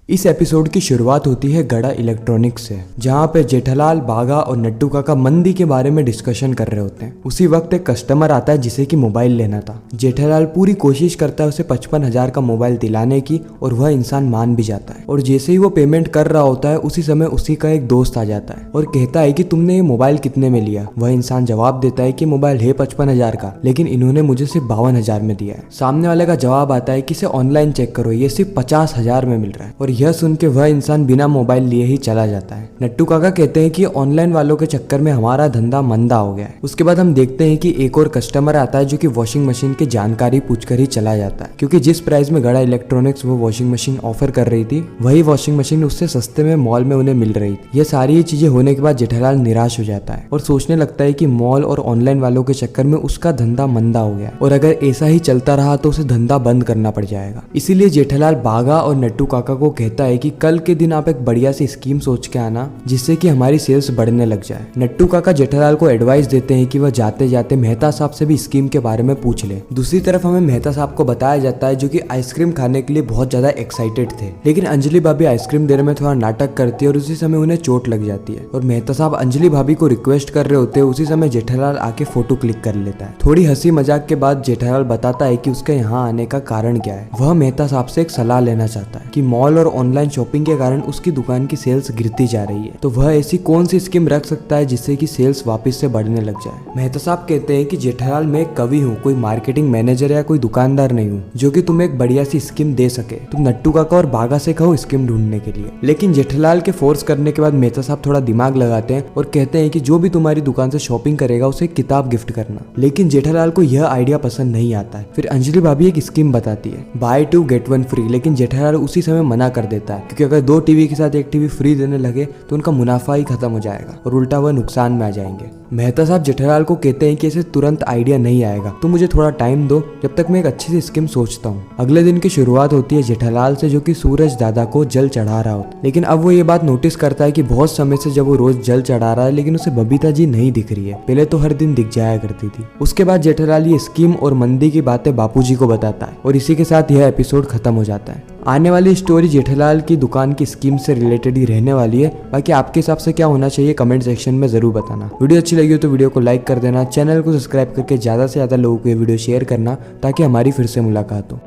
इस एपिसोड की शुरुआत होती है गड़ा इलेक्ट्रॉनिक्स से, जहाँ पे जेठालाल, बागा और नट्टू काका मंदी के बारे में डिस्कशन कर रहे होते हैं। उसी वक्त एक कस्टमर आता है जिसे कि मोबाइल लेना था। जेठालाल पूरी कोशिश करता है उसे 55,000 का मोबाइल दिलाने की और वह इंसान मान भी जाता है। और जैसे ही वो पेमेंट कर रहा होता है उसी समय उसी का एक दोस्त आ जाता है और कहता है कि तुमने ये मोबाइल कितने में लिया। वह इंसान जवाब देता है कि मोबाइल है 55,000 का, लेकिन इन्होंने मुझे सिर्फ 52,000 में दिया है। सामने वाले का जवाब आता है कि इसे ऑनलाइन चेक करो, ये सिर्फ 50,000 में मिल रहा है। और यह सुन के वह इंसान बिना मोबाइल लिए ही चला जाता है। नट्टू काका कहते हैं कि ऑनलाइन वालों के चक्कर में हमारा धंधा मंदा हो गया है। उसके बाद हम देखते हैं कि एक और कस्टमर आता है जो कि वॉशिंग मशीन की जानकारी पूछकर ही चला जाता है, क्योंकि जिस प्राइस में गड़ा इलेक्ट्रॉनिक्स वो वॉशिंग मशीन ऑफर कर रही थी वही वॉशिंग मशीन उससे सस्ते में मॉल में उन्हें मिल रही थी। ये सारी चीजें होने के बाद जेठालाल निराश हो जाता है और सोचने लगता है कि मॉल और ऑनलाइन वालों के चक्कर में उसका धंधा मंदा हो गया और अगर ऐसा ही चलता रहा तो उसे धंधा बंद करना पड़ जाएगा। इसीलिए जेठालाल बागा और नट्टू काका को कहता है कि कल के दिन आप एक बढ़िया सी स्कीम सोच के आना जिससे कि हमारी सेल्स बढ़ने लग जाए। नट्टू काका जेठालाल को एडवाइस देते हैं कि वह जाते जाते मेहता साहब से भी स्कीम के बारे में पूछ ले। दूसरी तरफ हमें मेहता साहब को बताया जाता है जो कि आइसक्रीम खाने के लिए बहुत ज्यादा एक्साइटेड थे, लेकिन अंजलि भाभी आइसक्रीम देने में थोड़ा नाटक करती है और उसी समय उन्हें चोट लग जाती है और मेहता साहब अंजलि भाभी को रिक्वेस्ट कर रहे होते हैं। उसी समय जेठालाल आके फोटो क्लिक कर लेता है। थोड़ी हंसी मजाक के बाद जेठालाल बताता है कि उसके यहाँ आने का कारण क्या है। वह मेहता साहब से एक सलाह लेना चाहता है कि मॉल और ऑनलाइन शॉपिंग के कारण उसकी दुकान की सेल्स गिरती जा रही है, तो वह ऐसी कौन सी स्कीम रख सकता है जिससे कि सेल्स वापस से बढ़ने लग जाए। मेहता साहब कहते हैं कि जेठालाल मैं एक कवि हूँ, कोई मार्केटिंग मैनेजर या कोई दुकानदार नहीं हूँ जो कि तुम्हें एक बढ़िया सी स्कीम दे सके। तुम नट्टू काका और बागा से कहो स्कीम ढूंढने के लिए। लेकिन जेठालाल के फोर्स करने के बाद मेहता साहब थोड़ा दिमाग लगाते हैं और कहते हैं कि जो भी तुम्हारी दुकान से शॉपिंग करेगा उसे किताब गिफ्ट करना। लेकिन जेठालाल को यह आइडिया पसंद नहीं आता है। फिर अंजलि भाभी एक स्कीम बताती है, बाय 2 गेट 1 फ्री, लेकिन जेठालाल उसी समय मना कर देता है क्योंकि अगर 2 टीवी के साथ एक टीवी फ्री देने लगे तो उनका मुनाफा ही खत्म हो जाएगा और उल्टा वह नुकसान में आ जाएंगे। मेहता साहब जेठालाल को कहते हैं कि इसे तुरंत आइडिया नहीं आएगा, तो मुझे थोड़ा टाइम दो जब तक मैं एक अच्छी सी स्कीम सोचता हूँ। अगले दिन की शुरुआत होती है जेठालाल से जो कि सूरज दादा को जल चढ़ा रहा होता है। लेकिन अब वो ये बात नोटिस करता है कि बहुत समय से जब वो रोज जल चढ़ा रहा है लेकिन उसे बबीता जी नहीं दिख रही है। पहले तो हर दिन दिख जाया करती थी। उसके बाद जेठालाल ये स्कीम और मंदी की बातें बापूजी को बताता है और इसी के साथ यह एपिसोड खत्म हो जाता है। आने वाली स्टोरी जेठालाल की दुकान की स्कीम से रिलेटेड ही रहने वाली है। बाकी आपके हिसाब से क्या होना चाहिए कमेंट सेक्शन में जरूर बताना। वीडियो अच्छी लगी हो तो वीडियो को लाइक कर देना, चैनल को सब्सक्राइब करके ज्यादा से ज्यादा लोगों को ये वीडियो शेयर करना ताकि हमारी फिर से मुलाकात हो।